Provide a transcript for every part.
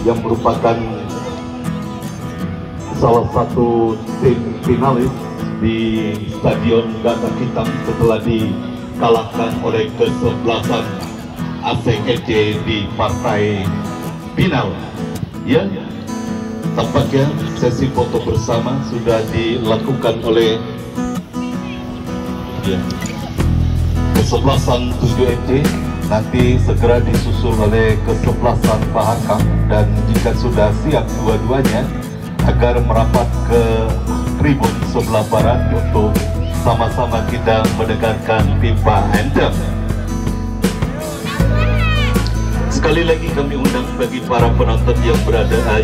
yang merupakan salah satu tim finalis di Stadion Gajah Hitam setelah dikalahkan oleh kesebelasan ACKC di partai final. Ya, tampaknya sesi foto bersama sudah dilakukan oleh kesebelasan 7 FC, nanti segera disusul oleh kesebelasan Pahakam, dan jika sudah siap dua-duanya agar merapat ke tribun sebelah barat untuk sama-sama kita mendengarkan FIFA Anthem. Sekali lagi kami undang bagi para penonton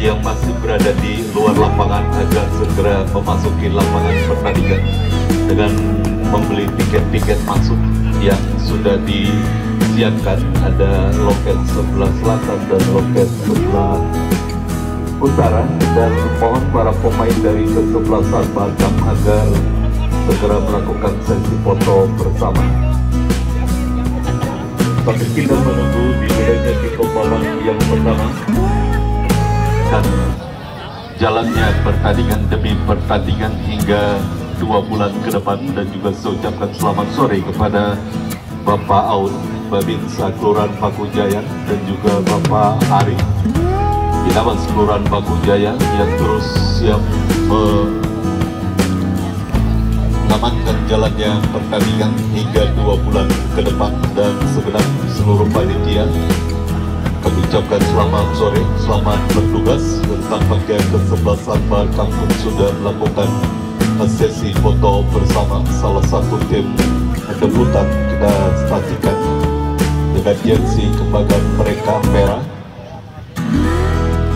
yang masih berada di luar lapangan agar segera memasuki lapangan pertandingan dengan membeli tiket-tiket masuk yang sudah disiapkan. Ada loket sebelah selatan dan loket sebelah utara, dan mohon para pemain dari kesebelasan Batam agar segera melakukan sesi foto bersama. Sambil kita menunggu dimulainya kick-off babak yang pertama dan jalannya pertandingan demi pertandingan hingga 2 bulan ke depan, dan juga saya ucapkan selamat sore kepada Bapak Aun Babinsa Kelurahan Paku Jaya dan juga Bapak Ari Binamas Kelurahan Paku Jaya yang terus siap mengamankan jalannya pertandingan hingga 2 bulan ke depan. Dan segenap seluruh panitia kami ucapkan selamat sore, selamat bertugas. Dan tampaknya kesebelasan Batam pun sudah melakukan sesi foto bersama salah satu tim debutan. Kita saksikan dengan jersey kebanggaan mereka merah.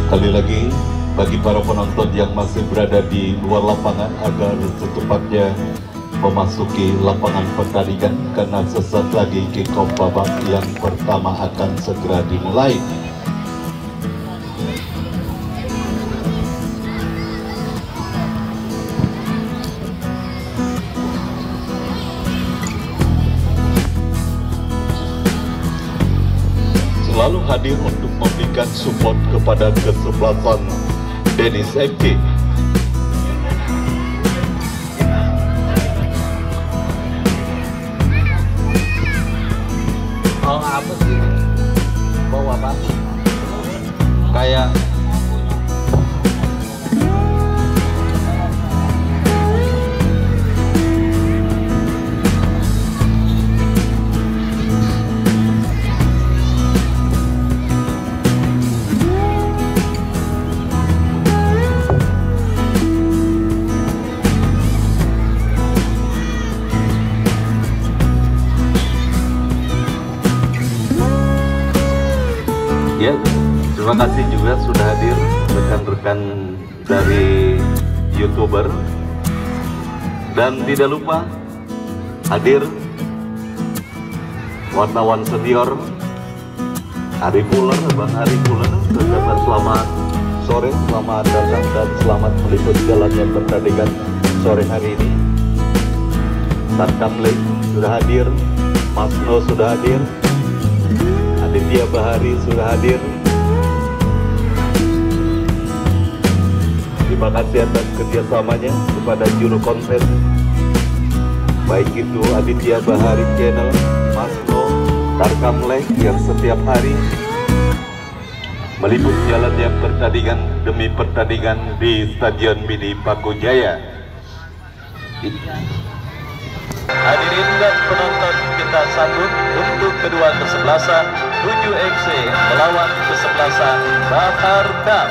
Sekali lagi bagi para penonton yang masih berada di luar lapangan agar secepatnya memasuki lapangan pertandingan, karena sesaat lagi kick-off babak yang pertama akan segera dimulai. Selalu hadir untuk memberikan support kepada kesebelasan Dennis FC. Oh, apa sih? Bawa apa? Kayak ya, terima kasih juga sudah hadir rekan-rekan dari YouTuber, dan tidak lupa hadir wartawan senior Ari Fuller, Bang Ari Fuller. Ucapkan selamat sore, selamat datang dan selamat meliput jalannya pertandingan sore hari ini. Sarkam Lek sudah hadir, Mas No sudah hadir, Aditya Bahari sudah hadir. Terima kasih atas kerjasamanya kepada juru konten, baik itu Aditya Bahari Channel, Mas No, Tarkam Lek yang setiap hari meliput jalannya pertandingan demi pertandingan di Stadion Mini Paku Jaya. Hadirin dan penonton, kita sambut untuk kedua kesebelasan 7 FC melawan kesebelasan Pahakam.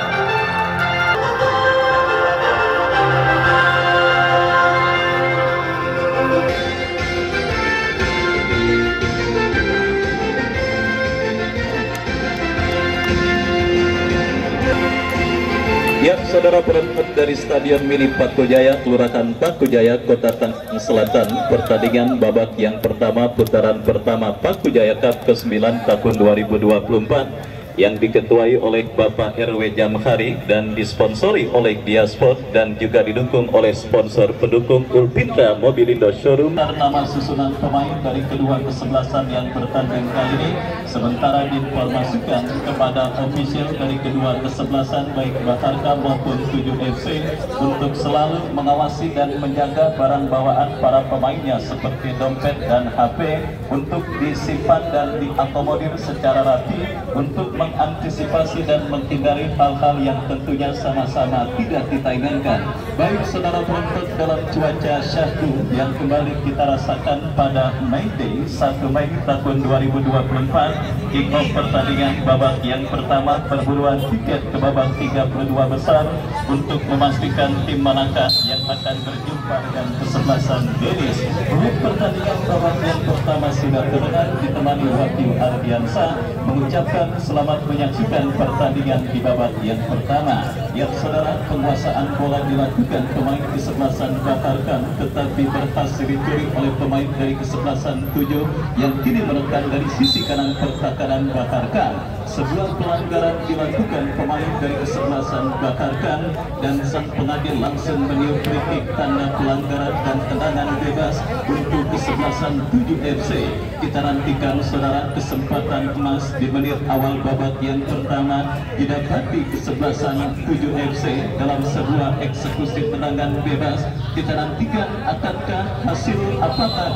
Ya, saudara penonton dari Stadion Mini Paku Jaya, Kelurahan Paku Jaya, Kota Tangerang Selatan, pertandingan babak yang pertama putaran pertama Paku Jaya Cup ke-9 tahun 2024 yang diketuai oleh Bapak RW Jamhari dan disponsori oleh Diasport dan juga didukung oleh sponsor pendukung Ulpintra Mobilindo Showroom. Nama susunan pemain dari kedua kesebelasan yang bertanding kali ini sementara diinformasikan kepada ofisial dari kedua kesebelasan baik Batarka maupun 7FC untuk selalu mengawasi dan menjaga barang bawaan para pemainnya seperti dompet dan HP untuk disimpan dan diakomodir secara rapi untuk mengantisipasi dan menghindari hal-hal yang tentunya sama-sama tidak kita inginkan. Baik saudara penonton, dalam cuaca syahdu yang kembali kita rasakan pada May Day 1 Mei tahun 2024, kick-off pertandingan babak yang pertama perburuan tiket ke babak 32 besar untuk memastikan tim manakah yang akan berjumpa dengan kesebelasan Denis. Untuk pertandingan babak yang pertama sudah terdengar ditemani Wahyu Ardiansa mengucapkan selamat menyaksikan pertandingan di babak yang pertama. Yang saudara, penguasaan bola dilakukan pemain kesebelasan Batarkan tetapi berhasil dicuri oleh pemain dari kesebelasan 7 yang kini menekan dari sisi kanan pertahanan Batarkan. Sebuah pelanggaran dilakukan pemain dari kesebelasan Batarkan dan sang pengadil langsung meniup free kick tanda pelanggaran dan tendangan bebas untuk kesebelasan 7FC. Kita nantikan saudara kesempatan emas di menit awal babak yang pertama didapati kesebelasan 7FC dalam sebuah eksekusi tendangan bebas. Kita nantikan apakah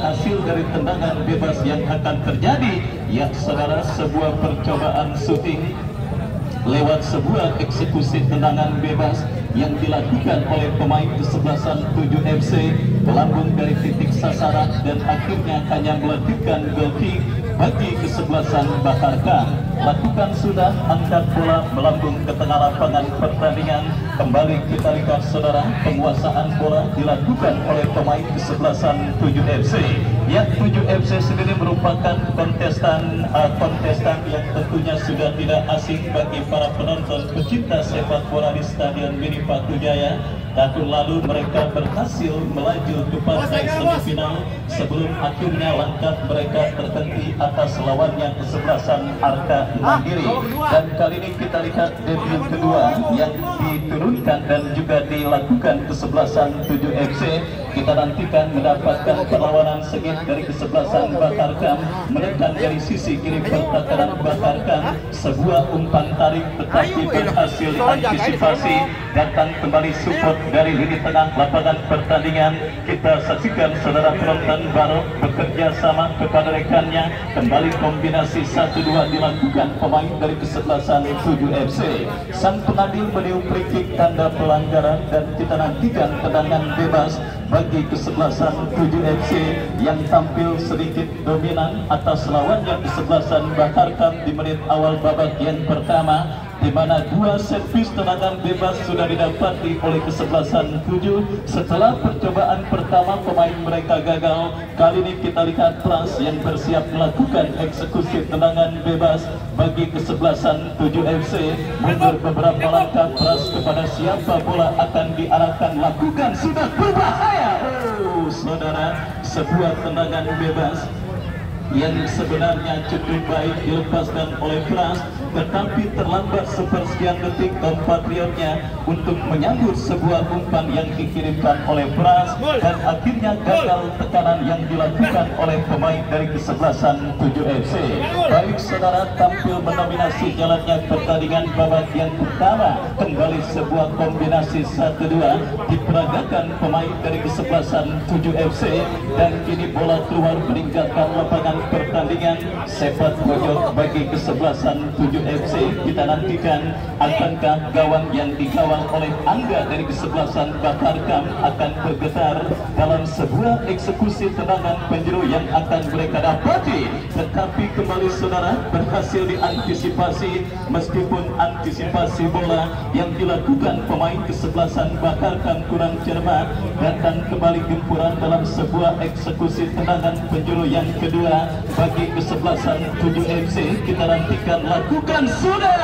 hasil dari tendangan bebas yang akan terjadi. Ya saudara, sebuah percobaan shooting lewat sebuah eksekusi tendangan bebas yang dilakukan oleh pemain kesebelasan 7FC melambung dari titik sasaran dan akhirnya hanya melakukan goal kick bagi kesebelasan Batarkan. Lakukan sudah, angkat bola melambung ke tengah lapangan pertandingan. Kembali kita lihat saudara, penguasaan bola dilakukan oleh pemain kesebelasan 7FC. Ya, 7FC sendiri merupakan kontestan yang tentunya sudah tidak asing bagi para penonton pecinta sepak bola di Stadion Mini Patujaya. Tahun lalu mereka berhasil melaju ke partai semifinal sebelum akhirnya langkah mereka terhenti atas lawannya kesebelasan Arka Mandiri. Dan kali ini kita lihat debut kedua yang diturunkan dan juga dilakukan kesebelasan 7FC. Kita nantikan mendapatkan perlawanan sengit dari kesebelasan Batarkan, menekan dari sisi kiri pertahanan Batarkan. Sebuah umpan tarik tetapi berhasil diantisipasi. Datang kembali support dari lini tengah lapangan pertandingan. Kita saksikan saudara penonton Barok bekerja sama kepada rekannya. Kembali kombinasi 1-2 dilakukan pemain dari kesebelasan 7FC. Sang pengadil meniup free kick tanda pelanggaran dan kita nantikan tendangan bebas bagi kesebelasan 7FC yang tampil sedikit dominan atas lawannya kesebelasan Batarkan di menit awal babak yang pertama, di mana dua servis tendangan bebas sudah didapati oleh kesebelasan 7. Setelah percobaan pertama pemain mereka gagal, kali ini kita lihat Pras yang bersiap melakukan eksekusi tendangan bebas bagi kesebelasan 7FC. Mundur beberapa langkah Pras kepada siapa bola akan diarahkan, lakukan sudah berbahaya. Oh saudara, sebuah tendangan bebas yang sebenarnya cukup baik dilepaskan oleh Pras, tetapi terlambat sepersekian detik kompatriotnya untuk menyambut sebuah umpan yang dikirimkan oleh Pras dan akhirnya gagal tekanan yang dilakukan oleh pemain dari kesebelasan 7FC. Baik saudara, tampil mendominasi jalannya pertandingan babak yang pertama. Kembali sebuah kombinasi 1-2 diperagakan pemain dari kesebelasan 7FC dan kini bola keluar meninggalkan lapangan pertandingan. Sepak pojok bagi kesebelasan 7FC. Kita nantikan akankah gawang yang dikawal oleh Angga dari kesebelasan Batarkan akan bergetar dalam sebuah eksekusi tendangan penjuru yang akan mereka dapati. Tetapi kembali saudara, berhasil diantisipasi meskipun antisipasi bola yang dilakukan pemain kesebelasan Batarkan kurang cermat. Datang kembali gempuran dalam sebuah eksekusi tendangan penjuru yang kedua bagi kesebelasan 7FC. Kita nantikan, lakukan sudah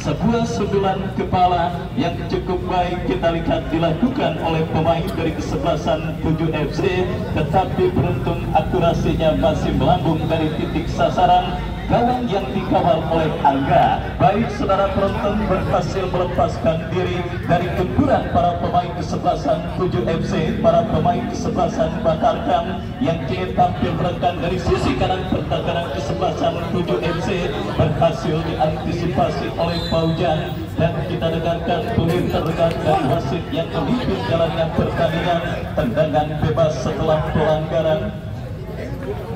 sebuah sundulan kepala yang cukup baik kita lihat dilakukan oleh pemain dari kesebelasan 7FC, tetapi beruntung akurasinya masih melambung dari titik sasaran gawang yang dikawal oleh Angga. Baik saudara penonton berhasil melepaskan diri dari gempuran para pemain kesebelasan 7 FC. Para pemain kesebelasan Batarkam yang kini tampil merekan dari sisi kanan pertahanan kesebelasan 7 FC berhasil diantisipasi oleh Paujan. Dan kita dengarkan tulir terdekat dari wasit yang memimpin jalannya pertandingan. Tendangan bebas setelah pelanggaran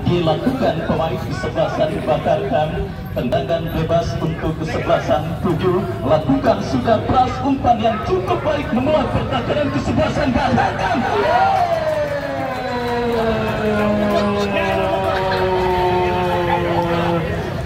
dilakukan pemain kesebelasan Batarkam. Tendangan bebas untuk kesebelasan 7. Lakukan sudah peras umpan yang cukup baik memulai pertahanan kesebelasan Batarkam.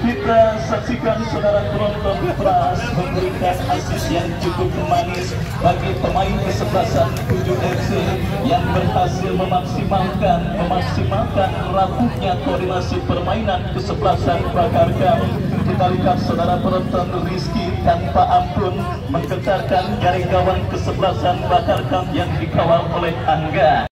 Kita saksikan saudara penonton Pras memberikan asis yang cukup manis bagi pemain kesebelasan 7 FC yang berhasil memaksimalkan rapuhnya koordinasi permainan kesebelasan Batarkam. Kita lihat saudara penonton Rizky tanpa ampun menggetarkan jaring gawang kesebelasan Batarkam yang dikawal oleh Angga.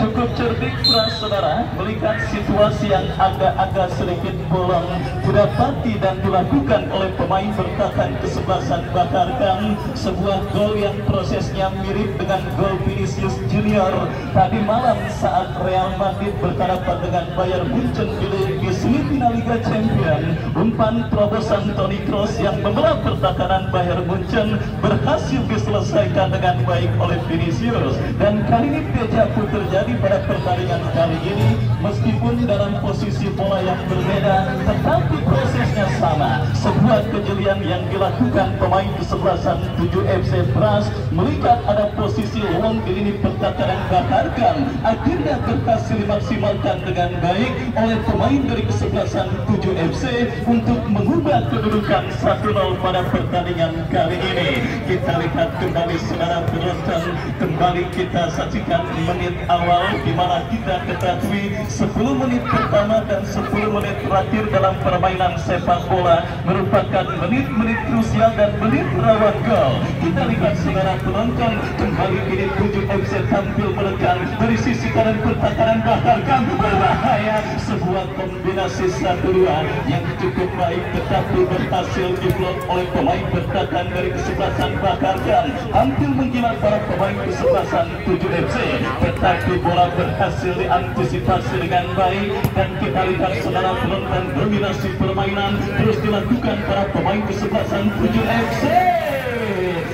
Cukup cerdik Pras saudara melihat situasi yang agak-agak sedikit bolong didapati dan dilakukan oleh pemain bertahan kesebelasan Batarkam. Sebuah gol yang prosesnya mirip dengan gol Vinicius Junior tadi malam saat Real Madrid berhadapan dengan Bayern Munchen di semifinal Liga Champions. Umpan terobosan Toni Kroos yang membelah pertahanan Bayern Munchen berhasil diselesaikan dengan baik oleh Vinicius. Dan kali ini dejavu terjadi pada pertandingan kali ini, meskipun dalam posisi bola yang berbeda tetapi prosesnya sama. Sebuah kejelian yang dilakukan pemain kesebelasan 7 FC Pras melihat ada posisi lowong di lini pertahanan Batarkam, akhirnya berhasil dimaksimalkan dengan baik oleh pemain dari kesebelasan 7 FC untuk mengubah kedudukan 1-0 pada pertandingan kali ini. Kita lihat kembali saudara penonton, kembali kita saksikan menit awal di mana kita ketahui 10 menit pertama dan 10 menit terakhir dalam permainan sepak bola merupakan menit-menit krusial dan menit rawan gol. Kita lihat saudara penonton, kembali ini 7 FC tampil menekan dari sisi kanan pertahanan Batarkam berbahaya. Sebuah kombinasi 1-2 yang cukup baik tetapi berhasil diblok oleh pemain bertahan dari kesebelasan Batarkam. Hampir menggila para pemain kesebelasan 7 FC tetapi bola berhasil diantisipasi dengan baik. Dan kita lihat saudara penonton, dominasi permainan terus dilakukan para pemain kesebelasan 7 FC.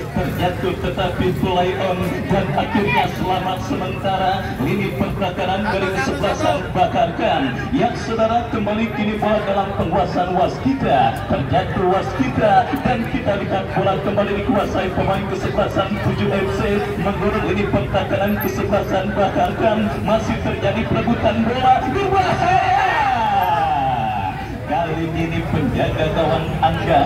Terjatuh tetapi play on dan akhirnya selamat sementara lini pertahanan dari kesebelasan Batarkam. Yang saudara kembali kini bola dalam penguasaan waskita, terjatuh waskita dan kita lihat bola kembali dikuasai pemain kesebelasan 7 FC menggurung lini pertahanan kesebelasan Batarkam. Masih terjadi perebutan bola berbahaya. Kali ini penjaga gawang Angga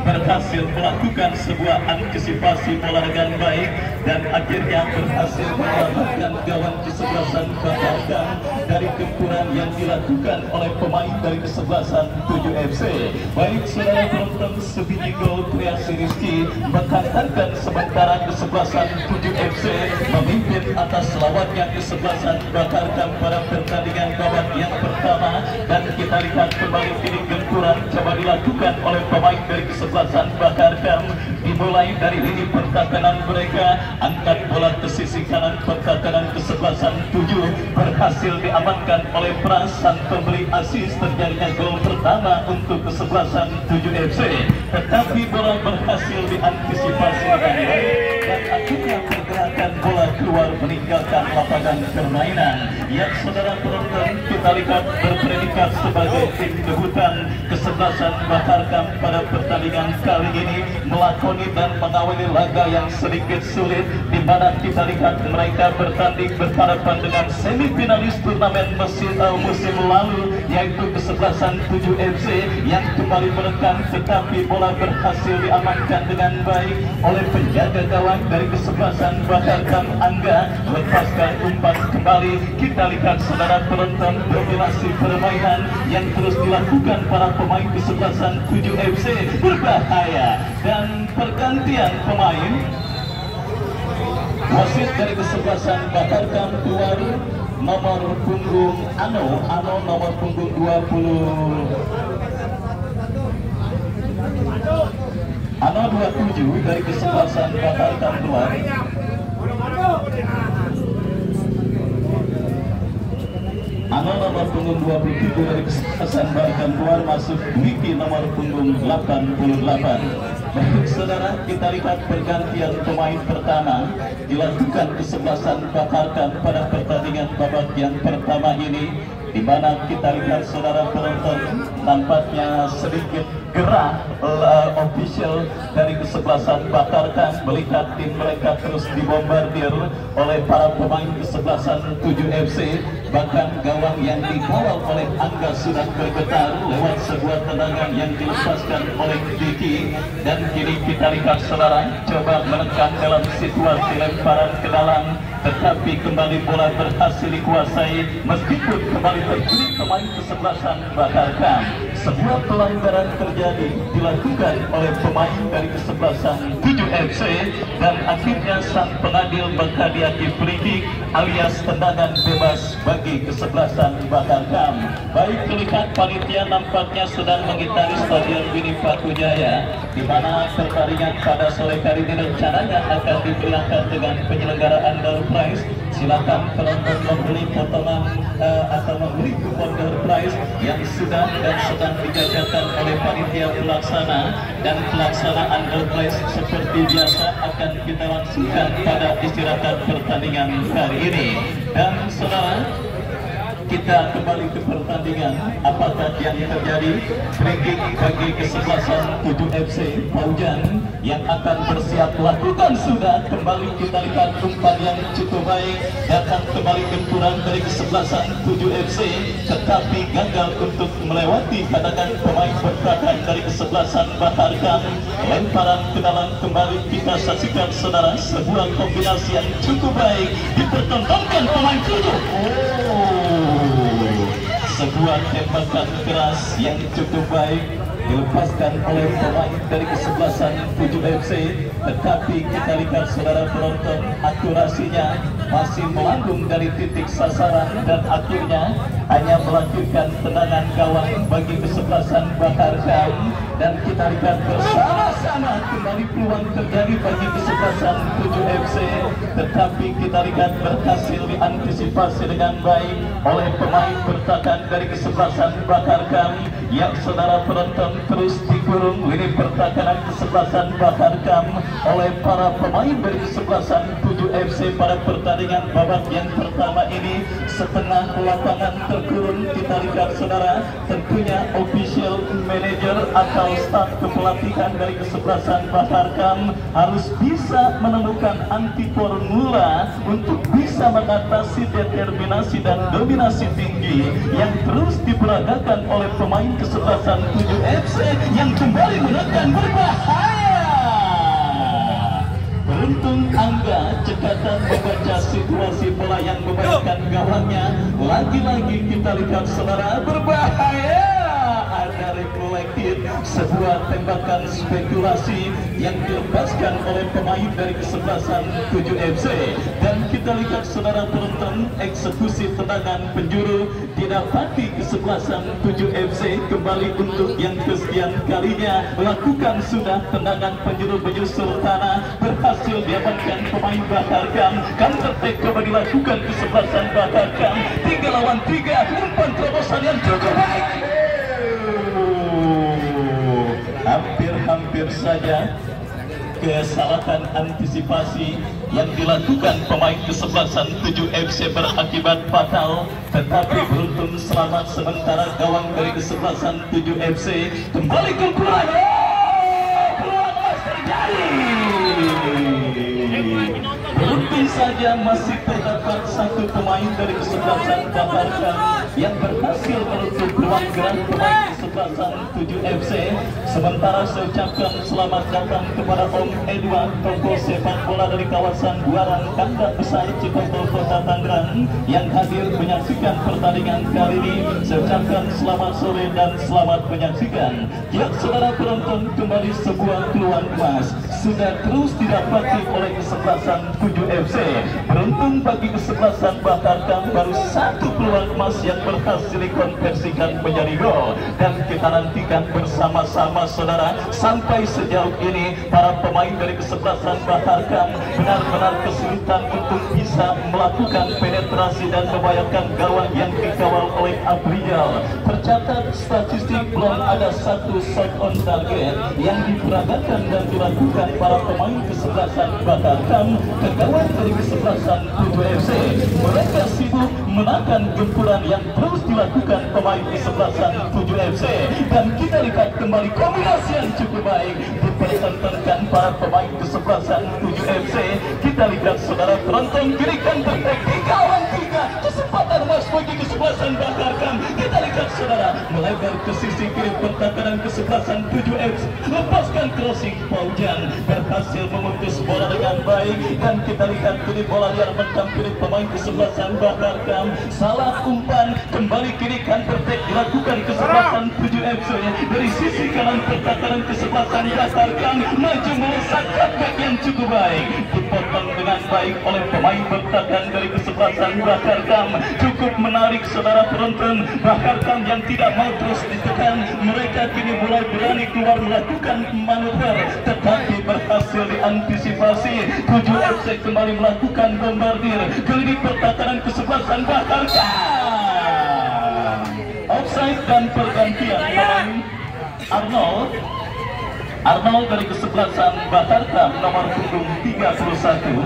berhasil melakukan sebuah antisipasi bola dengan baik dan akhirnya berhasil menyelamatkan gawang kesebelasan Batarkam dari gempuran yang dilakukan oleh pemain dari kesebelasan 7 FC. Baik saudara penonton, sebiji gol kreasi Rizky menghantarkan sementara kesebelasan 7 FC memimpin atas lawannya kesebelasan Batarkam pada pertandingan babak yang pertama. Dan kita lihat kembali kini gempuran coba dilakukan oleh pemain dari kesebelasan Batarkam, dimulai dari lini pertahanan mereka, angkat bola ke sisi kanan pertahanan kesebelasan 7 berhasil diamankan oleh Pras. Sang pemberi asis terjadinya gol pertama untuk kesebelasan 7 FC, tetapi bola berhasil diantisipasi dengan baik dan akhirnya pergerakan bola keluar meninggalkan lapangan permainan. Yang saudara penonton, kita lihat berpredikat sebagai tim debutan kesebelasan Batarkam pada pertandingan kali ini melakoni dan mengawali laga yang sedikit sulit di di mana kita lihat mereka bertanding berhadapan dengan semifinalis turnamen musim lalu, yaitu kesebelasan 7 FC yang kembali menekan, tetapi bola berhasil diamankan dengan baik oleh penjaga gawang dari kesebelasan Baharkam Angga. Lepaskan umpan kembali, kita lihat saudara penonton dominasi permainan yang terus dilakukan para pemain kesebelasan 7 FC berbahaya, dan pergantian pemain. Wasit dari kesebelasan Baharkam keluar nomor punggung Ano nomor punggung 27 dari kesebelasan Baharkam keluar. Ano nomor punggung 27 dari kesebelasan Baharkam keluar, masuk Wiki nomor punggung 88. Baik saudara, kita lihat pergantian pemain pertama dilakukan kesebelasan Baharkam pada pertandingan babak yang pertama ini, di mana kita lihat saudara penonton nampaknya sedikit gerah official dari kesebelasan Baharkam melihat tim mereka terus dibombardir oleh para pemain kesebelasan 7 FC. Bahkan gawang yang dikawal oleh Angga sudah bergetar lewat sebuah tendangan yang dilepaskan oleh Diki, dan kini kita lihat saudara coba menekan dalam situasi lemparan ke dalam, tetapi kembali bola berhasil dikuasai meskipun kembali terjadi pemain kesebelasan Baharkam. Sebuah pelanggaran terjadi dilakukan oleh pemain dari kesebelasan 7 FC, dan akhirnya sang pengadil berhadiah free kick alias tendangan bebas bagi kesebelasan Baharkam. Baik, terlihat panitia nampaknya sedang mengitari Stadion Bini Patujaya, di mana pertandingan pada sore hari ini rencananya akan diberiakan dengan penyelenggaraan door prize. Silakan penonton membeli potongan atau membeli kupon door prize yang sudah dan sedang dijajakan oleh panitia pelaksana, dan pelaksanaan door prize seperti biasa akan kita langsungkan pada istirahat pertandingan hari ini. Dan saudara, kita kembali ke pertandingan. Apakah yang terjadi? Free kick bagi kesebelasan 7 FC Paujan yang akan bersiap lakukan sudah. Kembali kita lihat umpan yang cukup baik, datang kembali benturan dari kesebelasan 7 FC, tetapi gagal untuk melewati hadangan pemain bertahan dari kesebelasan Baharkam. Lemparan ke dalam kembali kita saksikan saudara, sebuah kombinasi yang cukup baik dipertontonkan pemain 7. Sebuah tembakan keras yang cukup baik dilepaskan oleh pemain dari kesebelasan 7 FC, tetapi kita lihat saudara penonton akurasinya masih melambung dari titik sasaran, dan akhirnya hanya melakukan tendangan gawang bagi kesebelasan Baharkam. Dan kita lihat bersama-sama kembali peluang terjadi bagi kesebelasan 7 FC, tetapi kita lihat berhasil diantisipasi dengan baik oleh pemain bertahan dari kesebelasan Baharkam, yang saudara penonton terus dikurung lini pertahanan kesebelasan Baharkam oleh para pemain dari kesebelasan 7 FC pada pertandingan babak yang pertama ini. Setengah lapangan terkurung, kita lihat saudara, tentunya official manager atau staf kepelatihan dari kesebelasan Baharkam harus bisa menemukan anti formula untuk bisa mengatasi determinasi dan dominasi tinggi yang terus diperagakan oleh pemain kesebelasan 7 FC yang kembali menekan berbahaya. Beruntung Angga cekatan membaca situasi bola yang membaikkan gawangnya. Lagi-lagi kita lihat saudara, berbahaya. Ada reflektif, sebuah tembakan spekulasi yang dilepaskan oleh pemain dari kesebelasan 7 FC, dan kita lihat saudara penonton, eksekusi tendangan penjuru didapati kesebelasan 7 FC kembali untuk yang kesekian kalinya melakukan sudah tendangan penjuru menyusul tanah, berhasil diamankan pemain Baharkam. Counter attack coba dilakukan kesebelasan Baharkam, 3 lawan 3, umpan terobosan yang cukup baik. Hampir saja kesalahan antisipasi yang dilakukan pemain kesebelasan 7 FC berakibat fatal, tetapi beruntung selamat sementara gawang dari kesebelasan 7 FC kembali ke peluang. Peluang terjadi. saja masih terdapat satu pemain dari kesebelasan Batarkam yang berhasil menutup ruang gerak pemain kesebelasan 7 FC. Sementara saya ucapkan selamat datang kepada Om Edward, tokoh sepak bola dari kawasan Buaran, Kandang Besar Cikopo, Kota Tangerang, yang hadir menyaksikan pertandingan kali ini. Saya ucapkan selamat sore dan selamat menyaksikan. Ya, saudara penonton, kembali sebuah peluang emas sudah terus didapati oleh kesebelasan 7 FC. Beruntung bagi kesebelasan Batarkam, baru satu peluang emas yang berhasil dikonversikan menjadi gol. Dan kita nantikan bersama-sama saudara, sampai sejauh ini para pemain dari kesebelasan Batarkam benar-benar kesulitan untuk bisa melakukan penetrasi dan membayangkan gawang yang dikawal oleh Abrizal. Tercatat statistik belum ada satu shot on target yang diperagakan dan dilakukan para pemain kesebelasan Batarkam ke gawang dari kesebelasan 7 FC. Mereka sibuk menahan gempuran yang terus dilakukan pemain kesebelasan 7 FC, dan kita lihat kembali kombinasi yang cukup baik dipertontonkan para pemain kesebelasan 7 FC. Kita lihat saudara penonton, berikan tertek di kawan 3, kesempatan emas bagi kesebelasan Batarkam. Kita lihat saudara melebar ke sisi kiri pertahanan kesebelasan 7 FC, lepaskan crossing, Paujan berhasil memutus bola dengan baik, dan kita lihat kini bola liar mendampingi pemain kesebelasan Batarkam. Salah umpan, kembali kiri kan tertek dilakukan kesebelasan 7 FC dari sisi kanan pertahanan kesebelasan Batarkam, maju melesat cutback yang cukup baik, dipotong dengan baik oleh pemain bertahan dari kesebelasan Batarkam. Cukup menarik saudara penonton, Batarkam yang tidak mau terus ditekan, mereka kini mulai berani keluar melakukan manuver, tetapi berhasil diantisipasi. 7 FC kembali melakukan bombardir ke lini pertahanan kesebelasan Batarkam. Offside dan pergantian pemain Arnold dari kesebelasan Batarkam nomor punggung 31.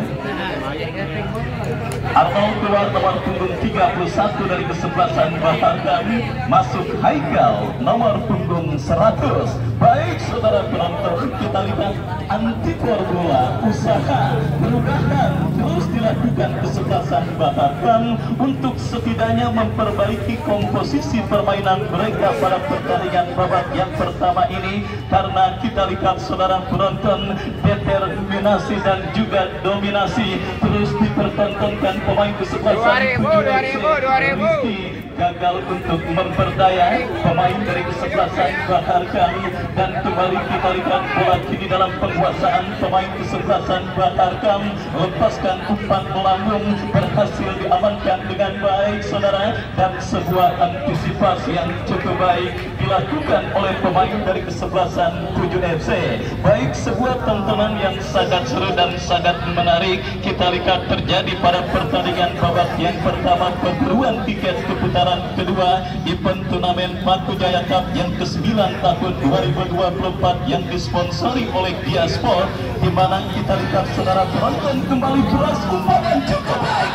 Arnold keluar nomor punggung 31 dari kesebelasan Batarkam, masuk Haikal nomor punggung 100. Baik saudara penonton, kita lihat antipor bola, usaha perubahan terus dilakukan kesebelasan Batarkam untuk setidaknya memperbaiki komposisi permainan mereka pada pertandingan babak yang pertama ini, karena kita lihat saudara penonton, determinasi dan juga dominasi terus dipertontonkan pemain kesebelasan 7 gagal untuk memperdaya pemain dari kesebelasan Batarkam, dan kembali kita lihat bola kini dalam penguasaan pemain kesebelasan Batarkam. Lepaskan umpan melambung, berhasil diamankan dengan baik saudara, dan sebuah antisipasi yang cukup baik dilakukan oleh pemain dari kesebelasan 7 FC. Baik, sebuah tontonan yang sangat seru dan sangat menarik kita lihat terjadi pada pertandingan babak yang pertama perburuan tiket keputaran kedua event turnamen Paku Jaya Cup yang ke-9 tahun 2024 yang disponsori oleh Dia Sport, di mana kita lihat saudara penonton kembali beras umpan yang cukup baik.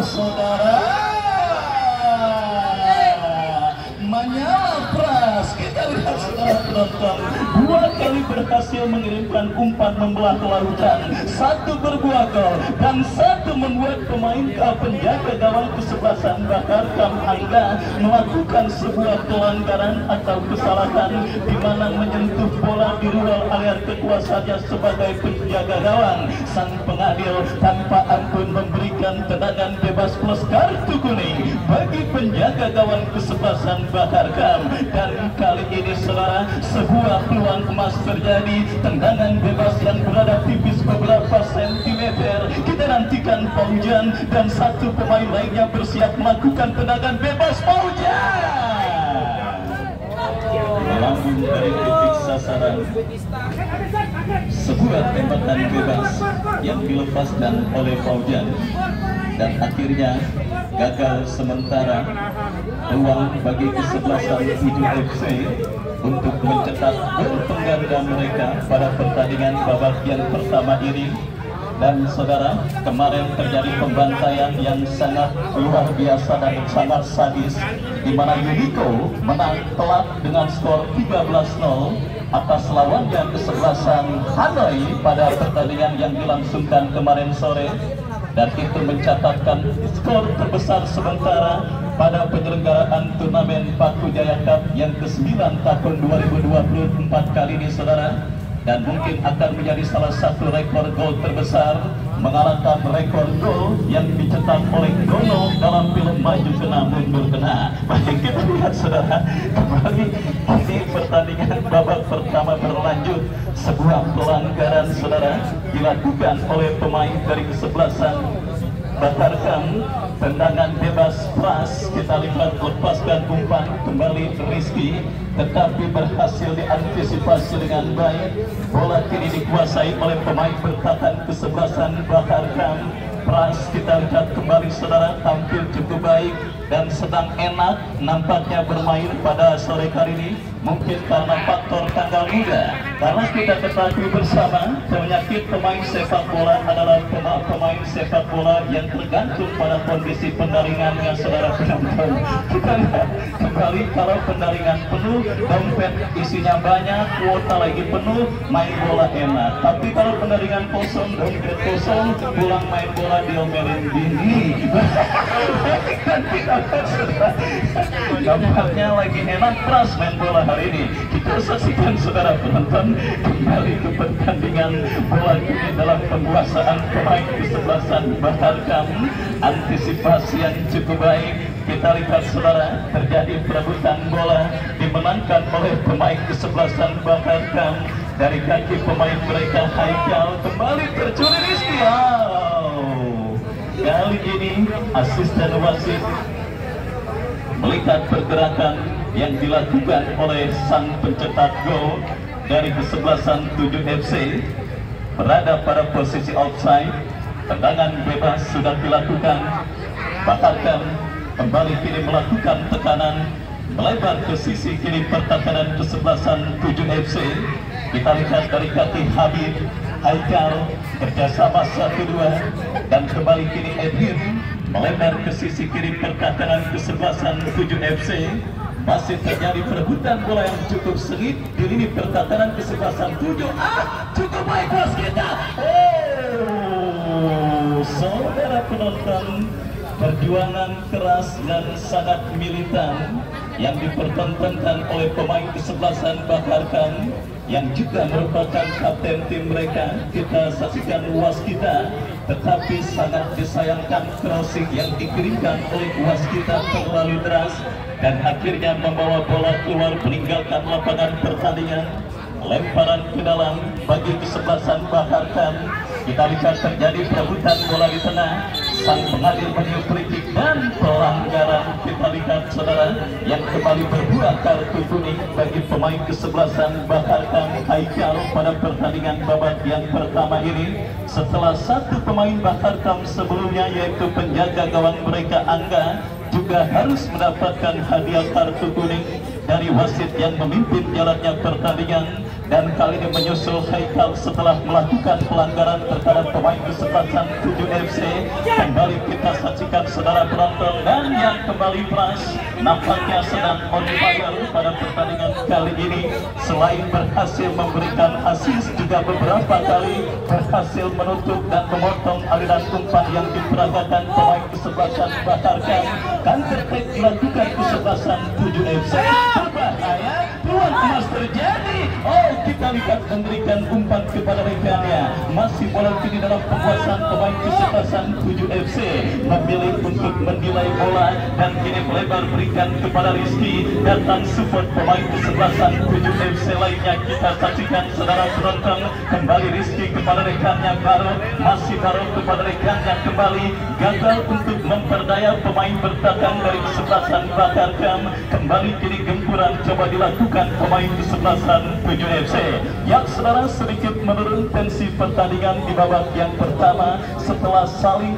Saudara menyala pras, kita lihat saudara penonton, 2 kali berhasil mengirimkan umpan membelah lautan, 1 berbuah gol dan 1 membuat pemain penjaga gawang kesebelasan Batarkam Angga melakukan sebuah pelanggaran atau kesalahan, di mana menyentuh bola di luar area kekuasaannya sebagai penjaga gawang. Sang pengadil tanpa ampun memberikan tendangan bebas plus kartu kuning bagi penjaga gawang kesebelasan Batarkam, dan kali ini saudara sebuah peluang emas terjadi, tendangan bebas yang berada tipis beberapa sentimeter. Kita nantikan Paujan dan 1 pemain lainnya bersiap melakukan tendangan bebas. Paujan melambung dari titik sasaran, sebuah tembakan bebas yang dilepaskan oleh Paujan, dan akhirnya gagal sementara peluang bagi kesebelasan 7 FC untuk mencetak gol pengganda mereka pada pertandingan babak yang pertama ini. Dan saudara, kemarin terjadi pembantaian yang sangat luar biasa dan sangat sadis, di mana Unico menang telak dengan skor 13-0. atas lawannya kesebelasan Hanoi pada pertandingan yang dilangsungkan kemarin sore, dan itu mencatatkan skor terbesar sementara pada penyelenggaraan turnamen Paku Jaya Cup yang ke-9 tahun 2024 kali ini, saudara, dan mungkin akan menjadi salah satu rekor gol terbesar, mengalahkan rekor gol yang dicetak oleh Dono dalam film Maju Kena Mundur Kena. Baik, kita lihat saudara, kembali ini pertandingan babak pertama berlanjut. Sebuah pelanggaran saudara dilakukan oleh pemain dari kesebelasan Batarkam, tendangan bebas Pras, kita lihat lepaskan umpan kembali Rizky, tetapi berhasil diantisipasi dengan baik. Bola kini dikuasai oleh pemain bertahan kesebelasan Batarkam. Pras, kita lihat kembali saudara, tampil cukup baik dan sedang enak nampaknya bermain pada sore hari ini, mungkin karena faktor tanggal muda. Karena kita ketahui bersama, penyakit pemain sepak bola adalah pemain sepak bola yang tergantung pada kondisi pendaringannya, saudara penonton. Kita lihat kembali, kalau pendaringan penuh, dompet isinya banyak, kuota lagi penuh, main bola enak. Tapi kalau pendaringan kosong, dompet kosong, pulang main bola diomelin bini. Kan kita nampaknya lagi enak Pras main bola hari ini. Kita saksikan saudara penonton kembali ke pertandingan bola ini dalam penguasaan pemain kesebelasan Batarkam. Antisipasi yang cukup baik. Kita lihat saudara, terjadi perebutan bola dimenangkan oleh pemain kesebelasan Batarkam. Dari kaki pemain mereka Haikal, kembali tercuri Rizky. Kali ini asisten wasit melihat pergerakan yang dilakukan oleh sang pencetak gol dari kesebelasan 7 FC berada pada posisi offside. Tendangan bebas sudah dilakukan. Batarkam kembali kini melakukan tekanan melebar ke sisi kiri pertahanan kesebelasan 7 FC. Kita lihat dari kaki Habib, Haikal kerjasama 1-2 dan kembali kini Edwin melebar ke sisi kiri pertahanan kesebelasan 7 FC. Masih terjadi perebutan bola yang cukup sengit di lini pertahanan kesebelasan 7. Cukup baik bos kita. Saudara penonton, perjuangan keras dan sangat militan yang dipertontonkan oleh pemain kesebelasan Batarkam yang juga merupakan kapten tim mereka. Kita saksikan waskita, tetapi sangat disayangkan crossing yang dikirimkan oleh waskita terlalu deras dan akhirnya membawa bola keluar meninggalkan lapangan pertandingan. Lemparan ke dalam bagi kesebelasan Batarkam. Kita lihat terjadi perebutan bola di tengah. Sang pengadil meniup free dan pelanggaran. Kita lihat saudara, yang kembali berbuah kartu kuning bagi pemain kesebelasan Batarkam Haikal pada pertandingan babak yang pertama ini. Setelah satu pemain Batarkam sebelumnya, yaitu penjaga gawang mereka Angga, juga harus mendapatkan hadiah kartu kuning dari wasit yang memimpin jalannya pertandingan. Dan kali ini menyusul Haikal setelah melakukan pelanggaran terhadap pemain kesebelasan 7 FC. Kembali kita saksikan saudara penonton, dan yang kembali Pras nampaknya sedang on fire pada pertandingan kali ini. Selain berhasil memberikan assist, juga beberapa kali berhasil menutup dan memotong aliran umpan yang diperagakan pemain kesebelasan Batarkam. Counter-attack dilakukan kesebelasan 7 FC. Berbahaya, peluang emas terjadi. Kita lihat memberikan umpan kepada rekannya. Masih bola kini dalam penguasaan pemain kesebelasan 7 FC. Memilih untuk menilai bola dan kini melebar berikan kepada Rizky. Datang support pemain kesebelasan 7 FC lainnya. Kita saksikan saudara penonton, kembali Rizky kepada rekannya Baro. Masih Baro kepada rekannya kembali. Gagal untuk memperdaya pemain bertahan dari kesebelasan Batarkam. Kembali kini gempuran coba dilakukan pemain kesebelasan 7 FC. Yang saudara sedikit menurun tensi pertandingan di babak yang pertama setelah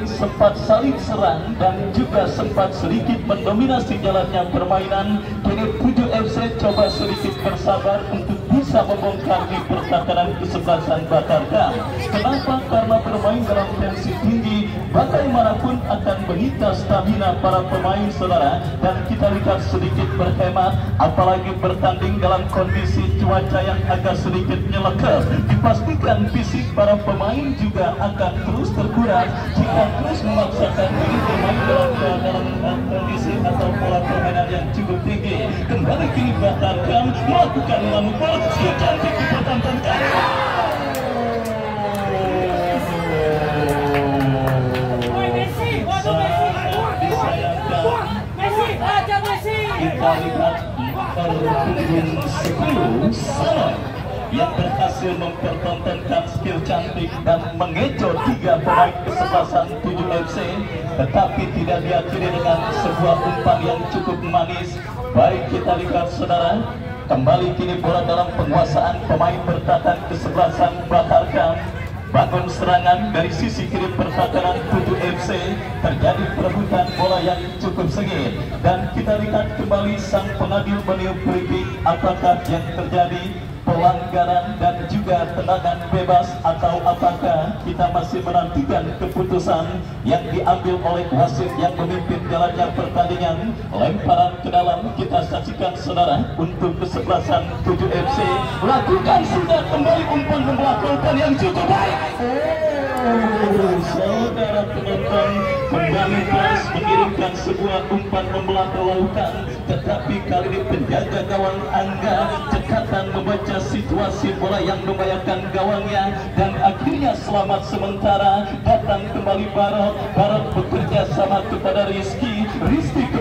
sempat saling serang dan juga sempat sedikit mendominasi jalannya permainan. Kini 7 FC coba sedikit bersabar untuk bisa membongkar di pertahanan kesebelasan Batarkam. Kenapa? Karena bermain dalam tensi tinggi bagaimanapun akan menyita stamina para pemain saudara, dan kita lihat sedikit berhemat, apalagi bertanding dalam kondisi cuaca yang agak sedikit nyelekap. Dipastikan fisik para pemain juga akan terus terkuras jika terus memaksakan diri bermain dalam kondisi atau pola permainan yang cukup tinggi. Kembali kini Batarkam melakukan manuver skill cantik dipertontonkan. Kita lihat punggung 10 Salon yang berhasil mempertontonkan skill cantik dan mengecoh 3 pemain kesebelasan 7 FC, tetapi tidak diakhiri dengan sebuah umpan yang cukup manis. Baik, kita lihat saudara, kembali kini bola dalam penguasaan pemain bertahan kesebelasan Batarkam. Bangun serangan dari sisi kiri pertahanan 7 FC, terjadi perebutan bola yang cukup sengit, dan kita lihat kembali sang pengadil meniup kritik apakah yang terjadi pelanggaran dan juga tendangan bebas, atau apakah kita masih menantikan keputusan yang diambil oleh wasit yang memimpin jalannya pertandingan. Lemparan ke dalam kita saksikan saudara untuk kesebelasan 7 FC, lakukan sudah kembali umpan membelakangkan yang cukup baik. Saudara penonton, kembali terus mengirimkan sebuah umpan membelah ke lautan, tetapi kali ini penjaga gawang Angga cekatan membaca situasi bola yang membahayakan gawangnya, dan akhirnya selamat sementara. Datang kembali Barok bekerja sama kepada Rizky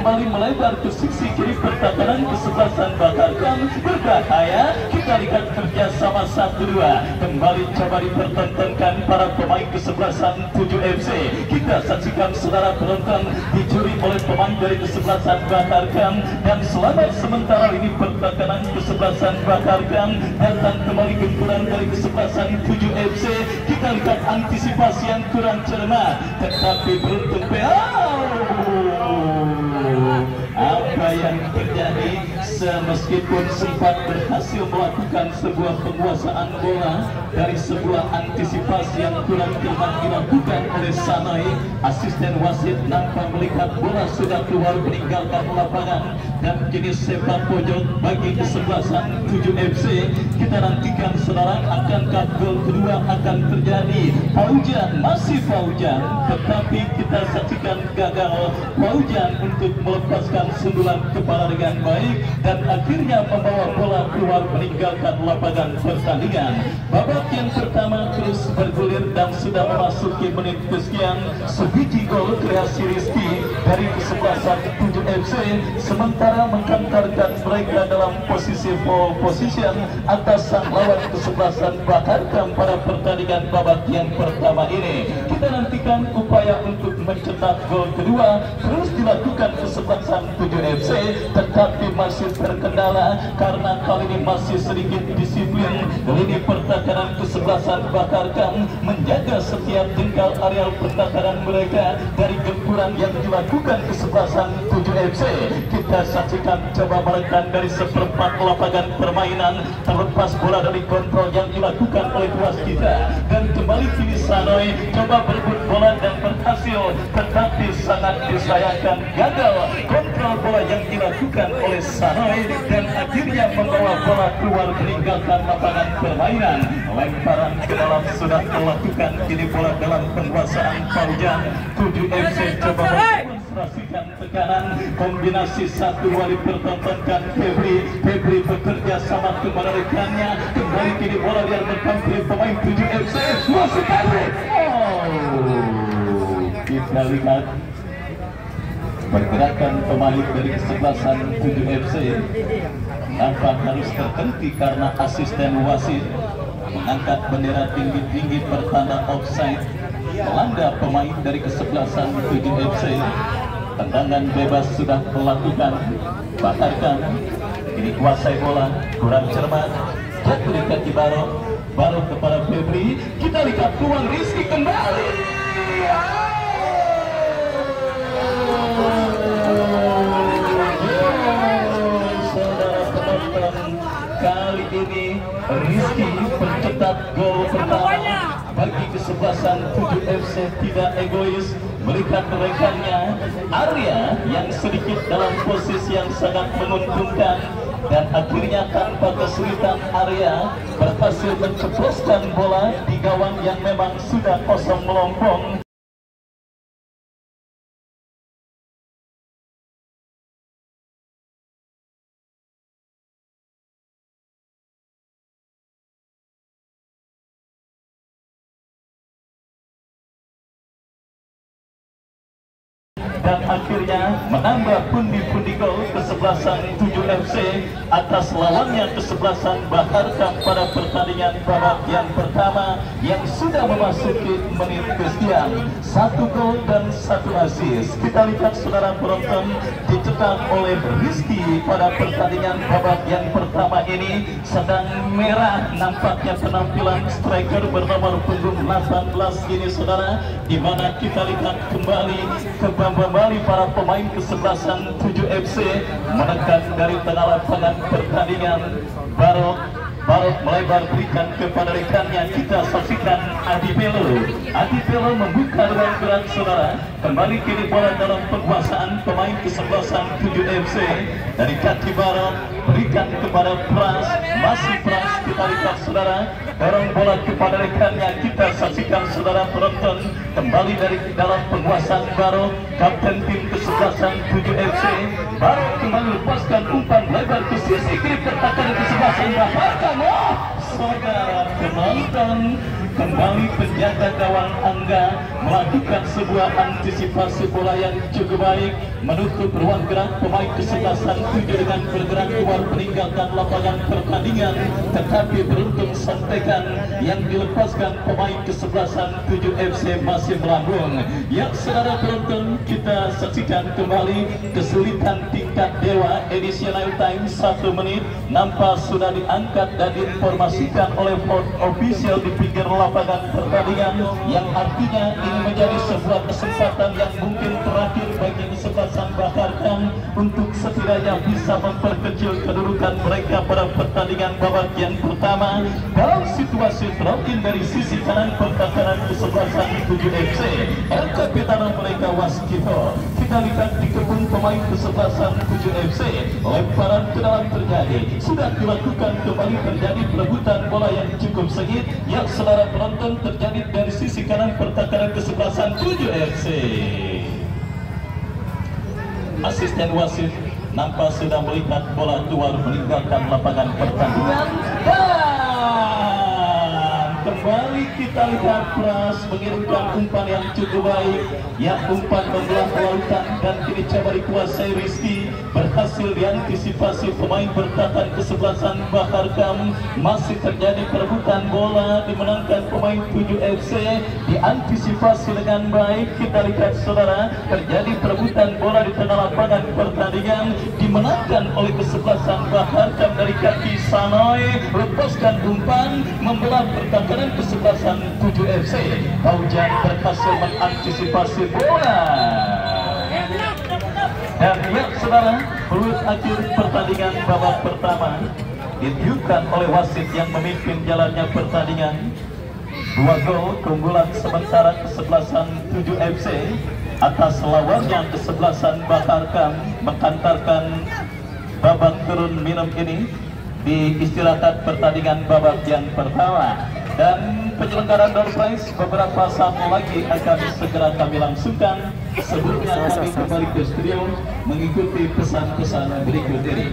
kembali melebar ke sisi kiri pertahanan kesebelasan Batarkam, berbahaya. Kita lihat kerja sama 1-2, kembali coba dipertontonkan para pemain kesebelasan 7 FC. Kita saksikan saudara penonton, dicuri oleh pemain dari kesebelasan Batarkam, dan selamat sementara ini pertahanan kesebelasan Batarkam. Datang kembali gempuran dari kesebelasan 7 FC. Kita lihat antisipasi yang kurang cermat, tetapi beruntung apa yang terjadi. Meskipun sempat berhasil melakukan sebuah penguasaan bola dari sebuah antisipasi yang kurang cermat dilakukan oleh Sanai, asisten wasit nampak melihat bola sudah keluar meninggalkan lapangan, dan kini sepak pojok bagi kesebelasan 7 FC. Kita nantikan saudara, akankah gol kedua akan terjadi? Paujan, masih Paujan, tetapi kita saksikan gagal Paujan untuk melepaskan sundulan kepala dengan baik, dan akhirnya membawa bola keluar meninggalkan lapangan pertandingan. Babak yang pertama terus bergulir dan sudah memasuki menit kesekian. Sebiji gol kreasi Rizky dari kesebelasan 7 FC, sementara menghantarkan mereka dalam posisi pole position atas sang lawan kesebelasan Batarkam pada pertandingan babak yang pertama ini. Kita nantikan upaya untuk mencetak gol kedua terus dilakukan kesebelasan 7 FC, tetapi masih terkendala karena kali ini masih sedikit disiplin lini pertahanan kesebelasan Batarkam menjaga setiap jengkal areal pertahanan mereka dari gempuran yang dilakukan kesebelasan 7 FC. Kita saksikan coba menekan dari seperempat lapangan permainan, terlepas bola dari kontrol yang dilakukan oleh waskita, dan kembali kini Sanoi coba berebut bola dan berhasil, tetapi sangat disayangkan gagal kontrol bola yang dilakukan oleh Sanoi, dan akhirnya membawa bola keluar meninggalkan lapangan permainan. Lemparan ke dalam sudah dilakukan, kini bola dalam penguasaan Paujan. 7 FC coba mendemonstrasikan tekanan, kombinasi 1-2 dipertontonkan Febri bekerja sama kepada rekannya. Kembali kini bola yang bertampil pemain 7 FC masuk kali. Kita lihat pergerakan pemain dari kesebelasan 7 FC nampak harus terhenti karena asisten wasit mengangkat bendera tinggi-tinggi pertanda offside melanda pemain dari kesebelasan 7 FC. Tendangan bebas sudah melakukan Batarkam, ini kuasai bola kurang cermat, jatuh di kaki Barok kepada Febri. Kita lihat peluang Rizky kembali. Saudara penonton, kali ini Rizky pencetak gol pertama bagi kesebelasan 7 FC tidak egois melihat rekannya Arya yang sedikit dalam posisi yang sangat menguntungkan, dan akhirnya tanpa kesulitan Arya berhasil menceploskan bola di gawang yang memang sudah kosong melompong. Dan akhirnya menambah pundi-pundi gol kesebelasan 7 FC atas lawannya kesebelasan Baharkam pada pertandingan babak yang pertama yang sudah memasuki menit ke-9. 1 gol dan 1 assist. Kita lihat saudara penonton, dicetak oleh Rizky pada pertandingan babak yang pertama ini. Sedang merah nampaknya penampilan striker bernomor punggung 18 ini saudara, di mana kita lihat kembali para pemain kesebelasan 7 FC menekan dari tengah lapangan pertandingan. Barok melebar berikan kepada rekannya. Kita saksikan Adi Pelo membuka ruang gerak saudara. Kembali kini bola dalam penguasaan pemain kesebelasan 7 FC. Dari kaki Barok berikan kepada Pras, masih Pras, kita lihat saudara, dorong bola kepada rekannya. Kita saksikan saudara penonton, kembali dari dalam penguasaan Barok, kapten tim kesebelasan 7 FC. Barok kembali lepaskan umpan lebar ke sisi kiri pertahanan kesebelasan Baharkam. Saudara penonton, kembali penjaga gawang Angga melakukan sebuah antisipasi bola yang cukup baik, menutup ruang gerak pemain kesebelasan 7 dengan bergerak keluar meninggalkan lapangan pertandingan, tetapi beruntung santekan yang dilepaskan pemain kesebelasan 7 FC masih melambung. Ya saudara penonton, kita saksikan kembali kesulitan tingkat dewa additional time 1 menit nampak sudah diangkat dan diinformasikan oleh official di pinggir lapangan pertandingan, yang artinya ini menjadi sebuah kesempatan yang mungkin terakhir bagi kesebelasan Baharkam untuk setidaknya bisa memperkecil kedudukan mereka pada pertandingan babak yang pertama. Dalam situasi throw in dari sisi kanan pertahanan kesebelasan 7 FC, El Capitano mereka Waskito, kita lihat di kebun pemain kesebelasan 7 FC, lemparan ke dalam terjadi, sudah dilakukan kembali, terjadi perebutan bola yang cukup sengit yang saudara penonton terjadi dari sisi kanan pertahanan kesebelasan 7 FC. Asisten wasit nampak sudah melihat bola keluar meninggalkan lapangan pertandingan, dan kembali kita lihat Pras mengirimkan umpan yang cukup baik, yang umpan membelah lautan, dan kini coba dikuasai Rizky, berhasil diantisipasi pemain bertahan kesebelasan Baharkam. Masih terjadi perebutan bola, dimenangkan pemain 7 FC, diantisipasi dengan baik. Kita lihat saudara, terjadi perebutan bola di tengah lapangan pertandingan, dimenangkan oleh kesebelasan Baharkam dari kaki Sanoy, lepaskan umpan membelah pertahanan kesebelasan 7 FC. Paujan berhasil mengantisipasi bola. Dan ya saudara, peluit akhir pertandingan babak pertama ditiupkan oleh wasit yang memimpin jalannya pertandingan. 2 gol keunggulan sementara kesebelasan 7 FC atas lawannya kesebelasan Baharkam mengantarkan babak turun minum ini diistirahatkan pertandingan babak yang pertama. Dan penyelenggaraan door prize beberapa saat lagi akan segera kami langsungkan. Sebelumnya kami kembali ke studio mengikuti pesan-pesan berikut ini.